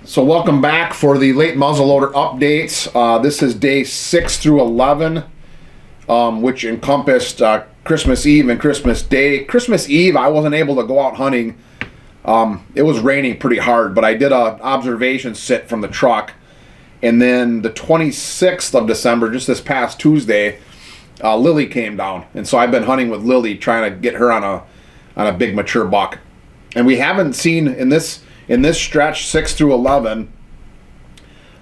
So welcome back for the late muzzleloader updates. This is day 6 through 11, which encompassed Christmas Eve and Christmas Day. Christmas Eve, I wasn't able to go out hunting. It was raining pretty hard, but I did an observation sit from the truck. And then the 26th of December, just this past Tuesday, Lily came down. And so I've been hunting with Lily, trying to get her on a big mature buck. And we haven't seen in this stretch 6 through 11,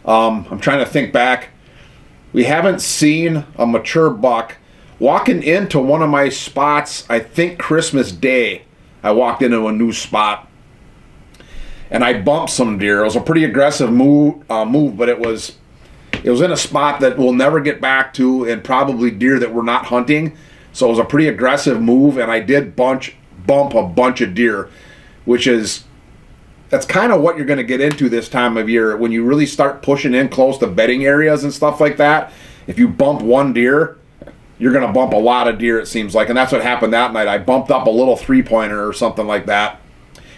I'm trying to think back, we haven't seen a mature buck. Walking into one of my spots, I think Christmas Day, I walked into a new spot and I bumped some deer. It was a pretty aggressive move, but it was in a spot that we'll never get back to, and probably deer that we're not hunting. So it was a pretty aggressive move, and I did bump a bunch of deer, that's kind of what you're going to get into this time of year when you really start pushing in close to bedding areas and stuff like that. If you bump one deer, you're going to bump a lot of deer, it seems like. And that's what happened that night. I bumped up a little 3-pointer or something like that.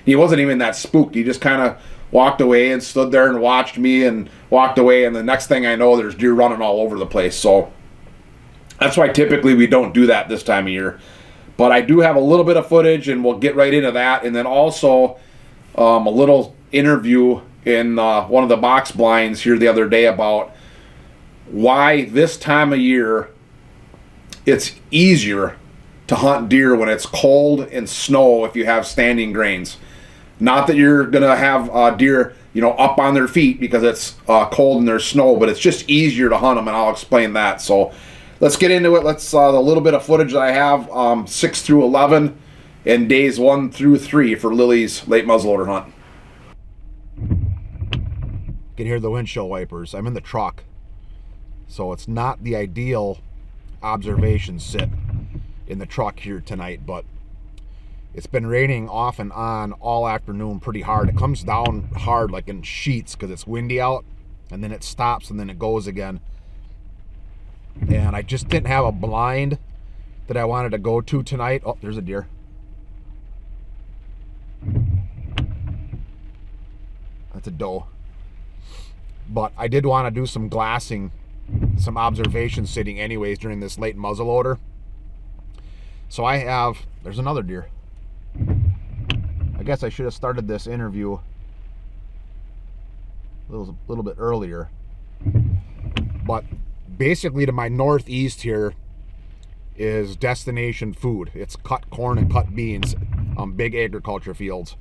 He wasn't even that spooked. He just kind of walked away and stood there and watched me and walked away. And the next thing I know, there's deer running all over the place. So that's why typically we don't do that this time of year. But I do have a little bit of footage, and we'll get right into that. And then also a little interview in one of the box blinds here the other day about why this time of year it's easier to hunt deer when it's cold and snow if you have standing grains. Not that you're going to have deer, up on their feet because it's cold and there's snow, but it's just easier to hunt them, and I'll explain that. So let's get into it. Let's the little bit of footage that I have, 6 through 11, and days 1 through 3 for Lily's late muzzleloader hunt. You can hear the windshield wipers. I'm in the truck, so it's not the ideal observation sit in the truck here tonight, but it's been raining off and on all afternoon pretty hard. It comes down hard like in sheets because it's windy out, and then it stops and then it goes again. And I just didn't have a blind that I wanted to go to tonight. Oh, there's a deer. That's a doe. But I did want to do some glassing, some observation sitting anyways during this late muzzleloader. So there's another deer. I guess I should have started this interview a little bit earlier. But basically to my northeast here is destination food. It's cut corn and cut beans, big agriculture fields.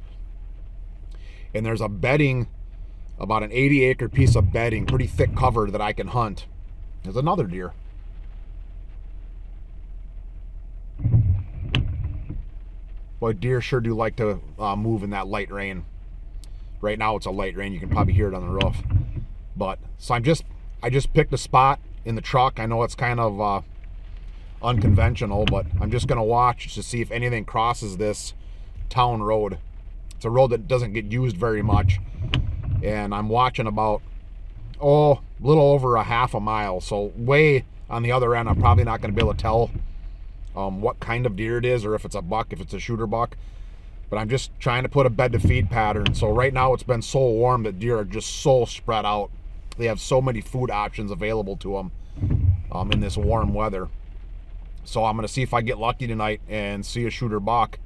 And there's a bedding, about an 80-acre piece of bedding, pretty thick cover that I can hunt. There's another deer. Boy, deer sure do like to move in that light rain. Right now it's a light rain. You can probably hear it on the roof. But so I just picked a spot in the truck. I know it's kind of unconventional, but I'm just gonna watch to see if anything crosses this town road. It's a road that doesn't get used very much, and I'm watching about a little over a half a mile, so way on the other end. I'm probably not going to be able to tell what kind of deer it is, or if it's a buck, if it's a shooter buck, but I'm just trying to put a bed to feed pattern. So right now it's been so warm that deer are just so spread out. They have so many food options available to them in this warm weather. So I'm going to see if I get lucky tonight and see a shooter buck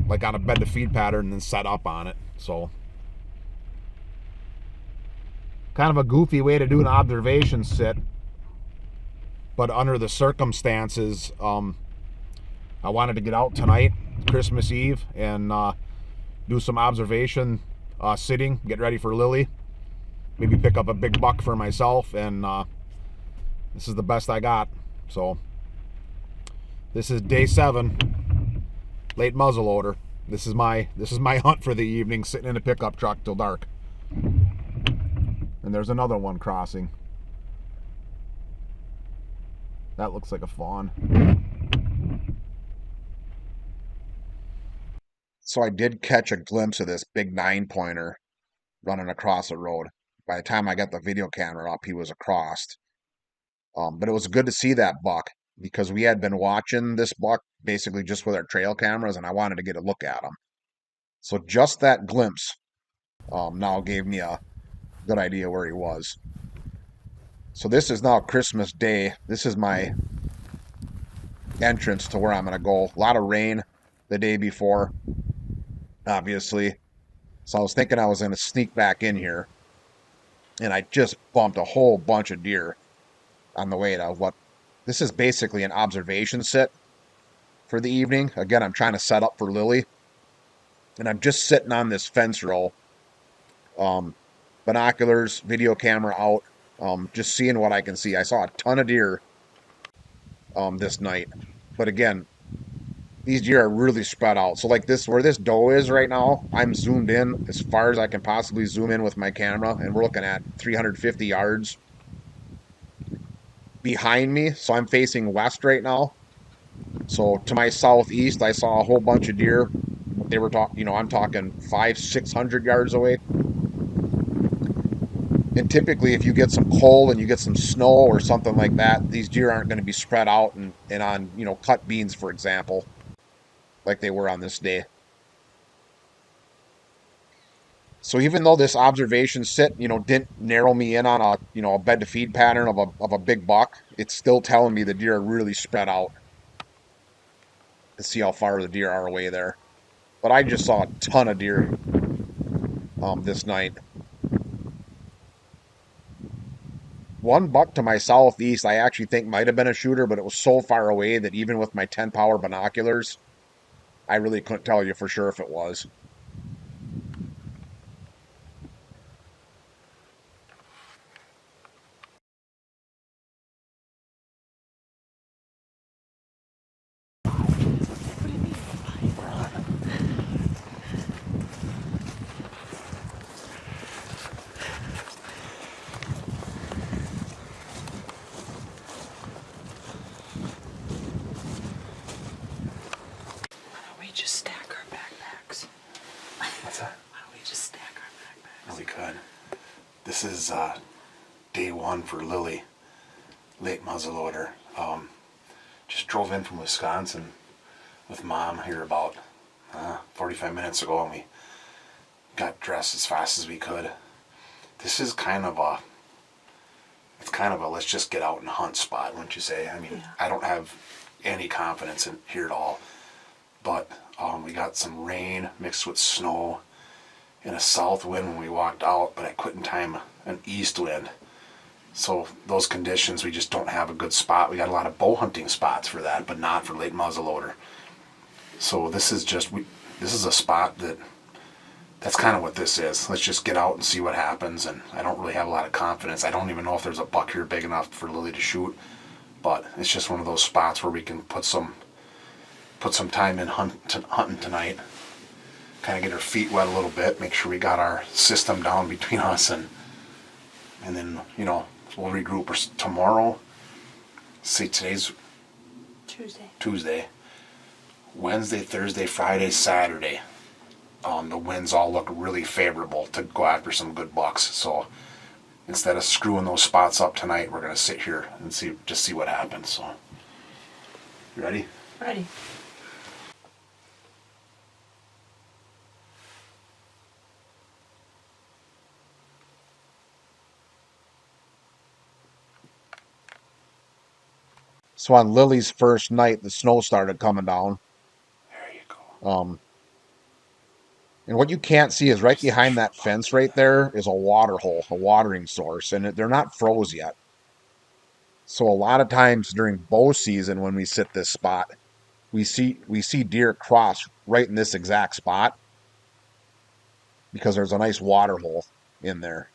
like on a bed to feed pattern and then set up on it. So kind of a goofy way to do an observation sit, but under the circumstances, I wanted to get out tonight, Christmas Eve, and do some observation sitting, get ready for Lily, maybe pick up a big buck for myself, and this is the best I got. So this is day 7, late muzzleloader. This is my hunt for the evening, sitting in a pickup truck till dark. And there's another one crossing. That looks like a fawn. So I did catch a glimpse of this big 9-pointer running across the road. By the time I got the video camera up, he was across. But it was good to see that buck, because we had been watching this buck basically just with our trail cameras, and I wanted to get a look at him. So just that glimpse now gave me a good idea where he was. So this is now Christmas Day. This is my entrance to where I'm going to go. A lot of rain the day before, obviously. So I was thinking I was going to sneak back in here, and I just bumped a whole bunch of deer on the way to what this is basically an observation sit for the evening. Again, I'm trying to set up for Lily, and I'm just sitting on this fence row, um, binoculars, video camera out, just seeing what I can see. I saw a ton of deer this night, but again, these deer are really spread out. So like this, where this doe is right now, I'm zoomed in as far as I can possibly zoom in with my camera, and we're looking at 350 yards behind me. So I'm facing west right now. So to my southeast, I saw a whole bunch of deer. They were talking, I'm talking 500-600 yards away. And typically, if you get some cold and you get some snow or something like that, these deer aren't going to be spread out and on, cut beans, for example, like they were on this day. So even though this observation sit, didn't narrow me in on a bed to feed pattern of a big buck, it's still telling me the deer are really spread out to see how far the deer are away there. But I just saw a ton of deer this night. One buck to my southeast, I actually think might have been a shooter, but it was so far away that even with my 10 power binoculars, I really couldn't tell you for sure if it was. Why don't we just stack our backpacks? What's that? Why don't we just stack our backpacks? Oh, we could. This is day one for Lily, late muzzleloader. Just drove in from Wisconsin with Mom here about 45 minutes ago, and we got dressed as fast as we could. This is kind of a let's just get out and hunt spot, wouldn't you say? I mean, Yeah. I don't have any confidence in here at all, but we got some rain mixed with snow and a south wind when we walked out, but I couldn't time an east wind. So those conditions, we just don't have a good spot. We got a lot of bow hunting spots for that, but not for late muzzleloader. So this is a spot that's kind of what this is. Let's just get out and see what happens. And I don't really have a lot of confidence. I don't even know if there's a buck here big enough for Lily to shoot, but it's just one of those spots where we can put some time in hunting tonight. Kind of get our feet wet a little bit, make sure we got our system down between us, and then we'll regroup tomorrow. See, today's Tuesday, Wednesday, Thursday, Friday, Saturday. The winds all look really favorable to go after some good bucks. So instead of screwing those spots up tonight, we're gonna sit here and see what happens. So, you ready? Ready. So on Lily's first night, the snow started coming down. There you go. And what you can't see is right behind that fence right there is a water hole, a watering source, and they're not froze yet. So a lot of times during bow season, when we sit this spot, we see deer cross right in this exact spot because there's a nice water hole in there.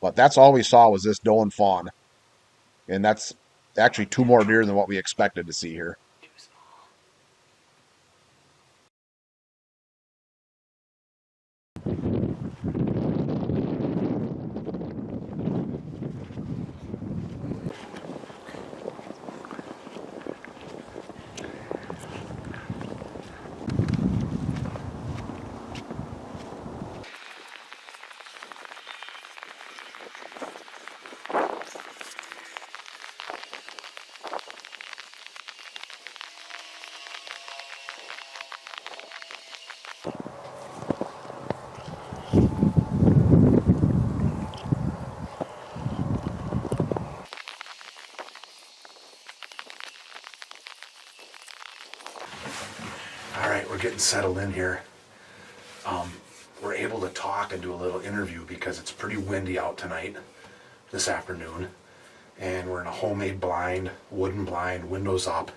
But that's all we saw was this doe and fawn, and that's actually two more deer than what we expected to see here. Too small. getting settled in here, we're able to talk and do a little interview because it's pretty windy out tonight, this afternoon. And we're in a homemade blind, wooden blind, windows up.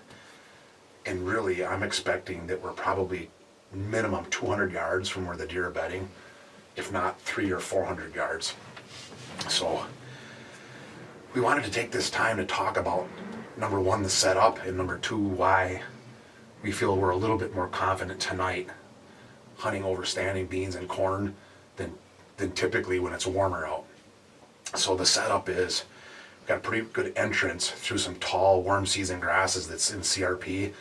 And really, I'm expecting that we're probably minimum 200 yards from where the deer are bedding, if not 300 or 400 yards. So we wanted to take this time to talk about, number one, the setup, and number two, why we feel we're a little bit more confident tonight hunting over standing beans and corn than typically when it's warmer out. So the setup is, we've got a pretty good entrance through some tall warm season grasses that's in CRP.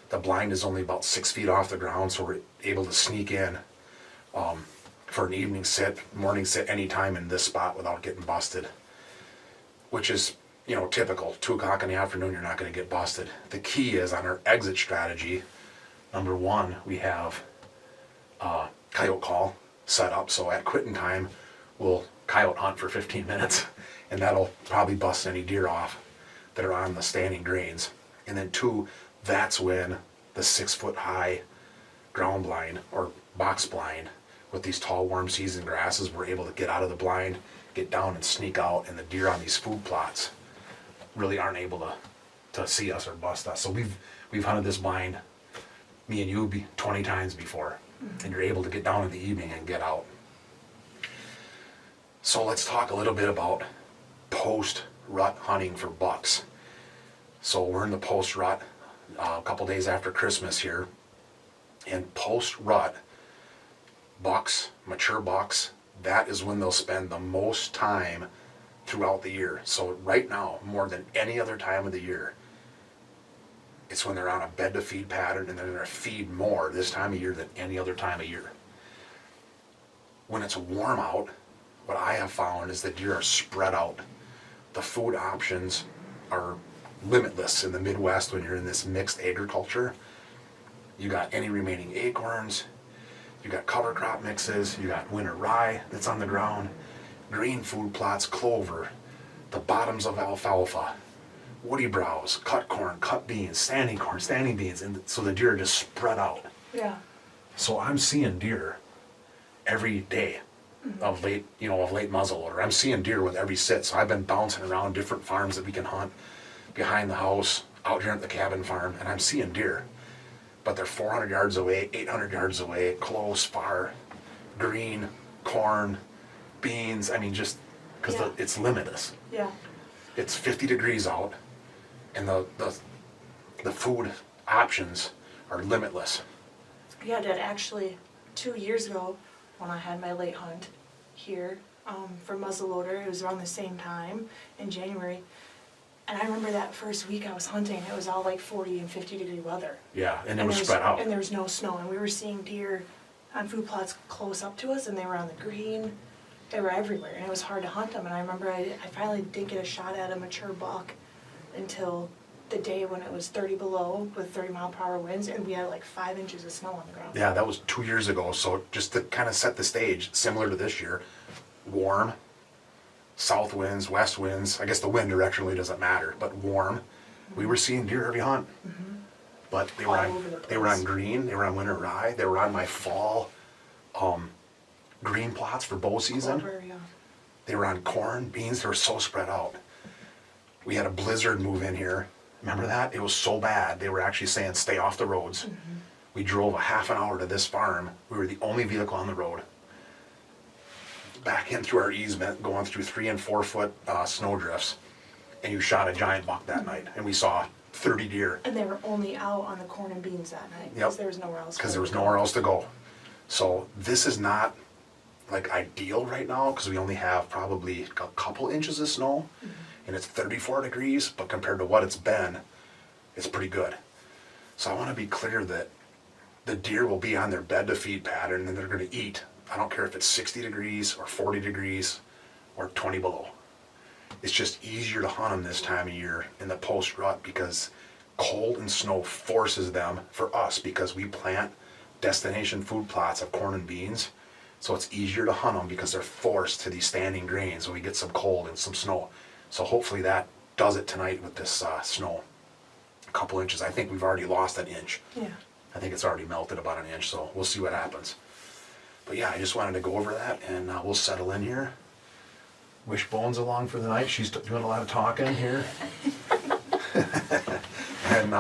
The blind is only about 6 feet off the ground, so we're able to sneak in for an evening sit, morning sit, anytime in this spot without getting busted, which is, you know, typical. 2 o'clock in the afternoon, you're not going to get busted. The key is on our exit strategy. Number one, we have coyote call set up, so at quitting time, we'll coyote hunt for 15 minutes, and that'll probably bust any deer off that are on the standing grains. And then two, that's when the 6 foot high ground blind or box blind with these tall warm season grasses, we're able to get out of the blind, get down and sneak out, and the deer on these food plots really aren't able to see us or bust us. So we've hunted this blind, me and you, 20 times before, and you're able to get down in the evening and get out. So let's talk a little bit about post-rut hunting for bucks. So we're in the post-rut a couple days after Christmas here, and post-rut bucks, mature bucks, that is when they'll spend the most time throughout the year. So right now, more than any other time of the year, it's when they're on a bed to feed pattern, and they're going to feed more this time of year than any other time of year. When it's warm out, what I have found is that deer are spread out. The food options are limitless in the Midwest when you're in this mixed agriculture. You got any remaining acorns, you got cover crop mixes, you got winter rye that's on the ground, green food plots, clover, the bottoms of alfalfa, woody browse, cut corn, cut beans, standing corn, standing beans, and so the deer are just spread out. Yeah. So I'm seeing deer every day of late muzzleloader. I'm seeing deer with every sit. So I've been bouncing around different farms that we can hunt behind the house, out here at the cabin farm, and I'm seeing deer. But they're 400 yards away, 800 yards away, close, far, green, corn, beans. I mean, just because Yeah. it's limitless. Yeah. It's 50 degrees out, and the food options are limitless. Yeah, Dad, actually, 2 years ago, when I had my late hunt here for muzzleloader, it was around the same time in January. And I remember that first week I was hunting, it was all like 40 and 50 degree weather. Yeah, and it was spread out. And there was no snow, and we were seeing deer on food plots close up to us, and they were on the green. They were everywhere, and it was hard to hunt them. And I remember I finally didn't get a shot at a mature buck until the day when it was 30 below with 30-mile-per-hour winds, and we had like 5 inches of snow on the ground. Yeah, that was 2 years ago. So just to kind of set the stage, similar to this year, warm, south winds, west winds. I guess the wind directionally doesn't matter, but warm. We were seeing deer every hunt, but they were All over the they were on place. green, they were on winter rye, they were on my fall green plots for bow season. Clover, yeah. They were on corn, beans. They were so spread out. We had a blizzard move in here. Remember that? It was so bad. They were actually saying, stay off the roads. We drove a half an hour to this farm. We were the only vehicle on the road. Back in through our easement, going through 3 and 4 foot snow drifts. And you shot a giant buck that night. And we saw 30 deer. And they were only out on the corn and beans that night Yep. because there was nowhere else. Because for there was them to nowhere go. else to go. So this is not like ideal right now because we only have probably a couple inches of snow and it's 34 degrees, but compared to what it's been, it's pretty good. So I want to be clear that the deer will be on their bed to feed pattern and they're going to eat. I don't care if it's 60 degrees or 40 degrees or 20 below. It's just easier to hunt them this time of year in the post-rut because cold and snow forces them for us because we plant destination food plots of corn and beans. So it's easier to hunt them because they're forced to these standing grains when we get some cold and some snow. So hopefully that does it tonight with this snow. A couple inches. I think we've already lost an inch. Yeah. I think it's already melted about an inch, so we'll see what happens. But yeah, I just wanted to go over that, and we'll settle in here. Wish Bones along for the night. She's doing a lot of talking here. And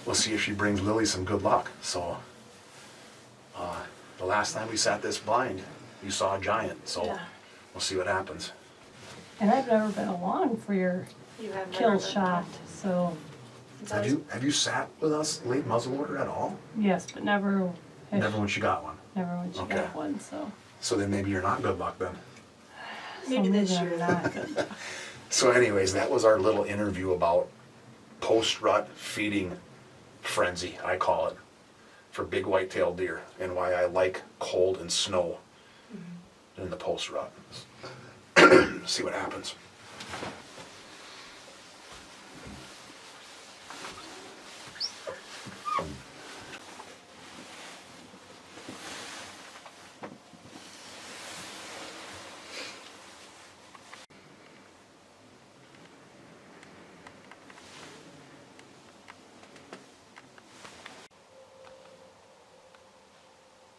we'll see if she brings Lily some good luck. So the last time we sat this blind, you saw a giant, so Yeah. we'll see what happens. And I've never been along for your You have kill never been- shot, so It's Have always- you sat with us late muzzleloader at all? yes, but never, Never when she got one. never when she Okay. got one, so. So then maybe you're not good luck then. Maybe so this I'm year. not good. So anyways, that was our little interview about post-rut feeding frenzy, I call it, for big white-tailed deer, and why I like cold and snow in the post-rut. See what happens.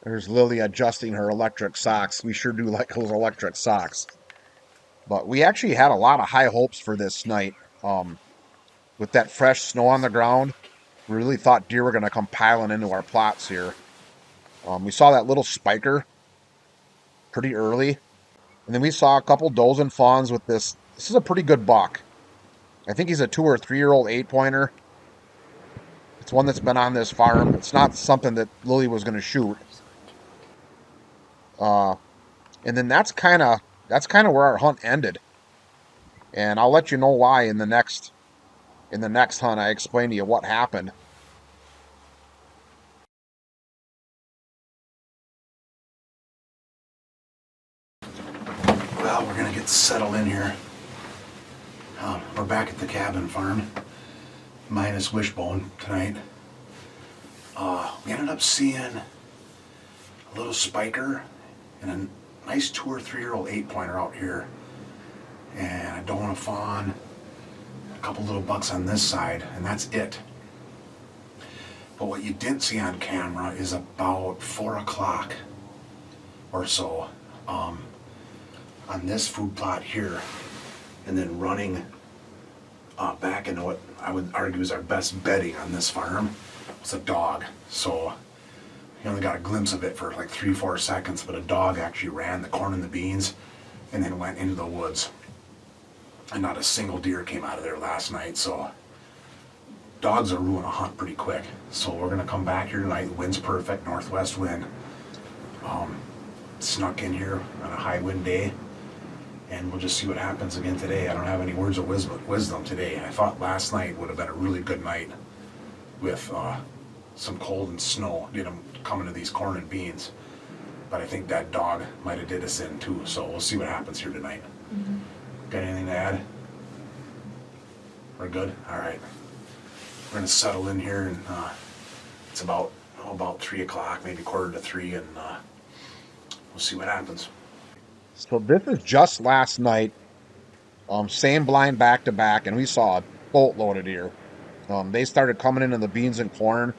There's Lily adjusting her electric socks. We sure do like those electric socks. But we actually had a lot of high hopes for this night. With that fresh snow on the ground, we really thought deer were going to come piling into our plots here. We saw that little spiker pretty early. And then we saw a couple does and fawns with this. This is a pretty good buck. I think he's a 2 or 3 year old 8-pointer. It's one that's been on this farm. It's not something that Lily was going to shoot. And then that's kind of where our hunt ended. And I'll let you know why in the next hunt. I explain to you what happened. Well, we're gonna get settled in here. We're back at the cabin farm, minus Wishbone tonight. We ended up seeing a little spiker and a nice 2 or 3 year old 8-pointer out here, and a doe and a fawn, a couple little bucks on this side, and that's it. But what you didn't see on camera is about 4 o'clock or so, on this food plot here, and then running back into what I would argue is our best bedding on this farm was a dog. So you only got a glimpse of it for like 3-4 seconds, but a dog actually ran the corn and the beans and then went into the woods. And not a single deer came out of there last night, so dogs are ruining a hunt pretty quick. So we're gonna come back here tonight. The wind's perfect, northwest wind. Snuck in here on a high wind day, and we'll just see what happens again today. I don't have any words of wisdom today. I thought last night would have been a really good night with some cold and snow, get them coming to these corn and beans. But I think that dog might have did us in too, so we'll see what happens here tonight. Got anything to add? We're good? All right. We're gonna settle in here, and it's about 3 o'clock, maybe 2:45, and we'll see what happens. So this is just last night. Same blind back to back, and we saw a boatload of deer. They started coming into the beans and corn.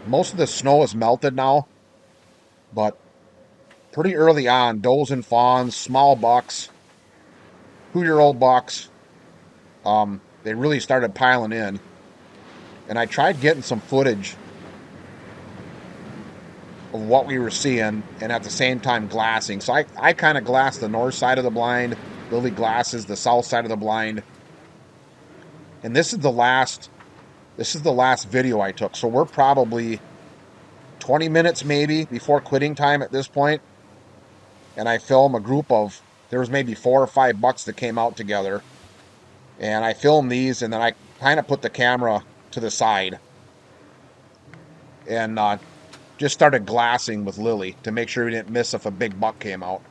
Most of the snow is melted now, but pretty early on, does and fawns, small bucks, 2-year-old bucks, they really started piling in. And I tried getting some footage of what we were seeing, and at the same time glassing. So I kind of glassed the north side of the blind. Lily glasses the south side of the blind. And this is the last video I took. So we're probably 20 minutes maybe before quitting time at this point. And I film a group of, there was maybe 4 or 5 bucks that came out together. And I filmed these, and then I kind of put the camera to the side. And just started glassing with Lily to make sure we didn't miss if a big buck came out.